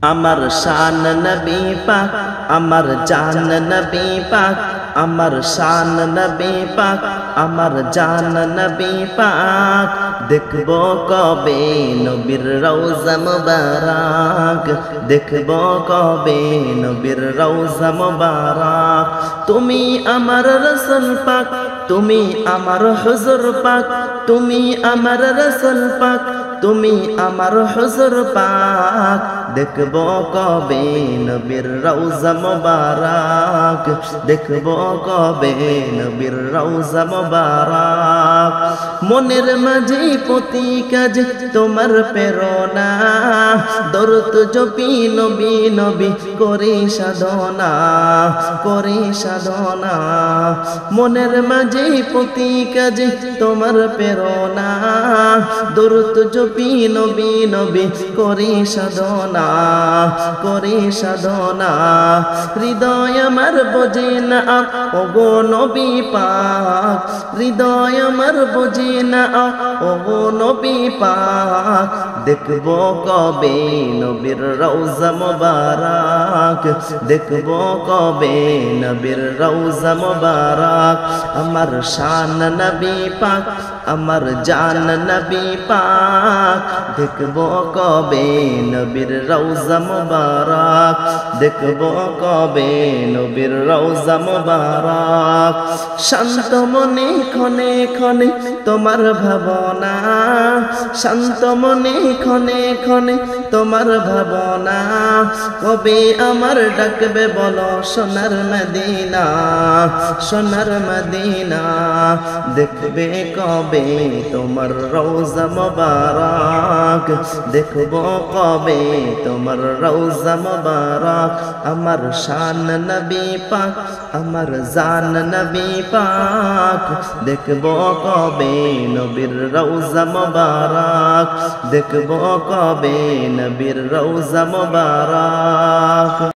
আমার শান নবী পাক, আমার জান নবী পাক, আমার শান নবী পাক, আমার জান নবী পাক। দেখব কবে নবীর রওজা মুবারক, দেখব কবে নবীর রওজা মুবারক। তুমি আমার রাসূল পাক, তুমি আমার হুজুর পাক, তুমি আমার রাসূল পাক, তুমি আমার হুজুর পাক। দেখব কবে নবীর রওজা মুবারক, দেখব কবে নবীর রওজা মুবারক। মনের মাঝে প্রতি কাজ তোমার প্রেরণা, দরুদ জপি নবী নবী করে সাধনা, করে সাধনা। মনের মাঝে প্রতি কাজ তোমার প্রেরণা, দরুদ জপি নবী নবী করে সাধনা, করে সাধনা। হৃদয় আমার বোঝে না ওগো নবী পাক, হৃদয় আমার বোঝে না ওগো নবী পাক। দেখব কবে নবীর রওজা মুবারক, দেখব কবে নবীর রওজা মুবারক। আমার শান নবী পাক, আমার জান নবী পাক। দেখব কবে নবীর রওজা মুবারক, দেখব কবে নবীর রওজা মুবারক। শান্ত মনে ক্ষণে ক্ষণে তোমার ভাবনা, শান্ত মনে ক্ষণে ক্ষণে তোমার ভাবনা। কবে আমার ডাকবে বলো সোনার মদিনা, সোনার মদিনা। দেখবে কবে তোমার রওজা মুবারক, দেখব কবে তোমার রওজা মুবারক। আমার শান নবী পাক, আমার জান নবী পাক। দেখব কবে নবীর রওজা মুবারক, দেখব কবে নবীর রওজা মুবারক।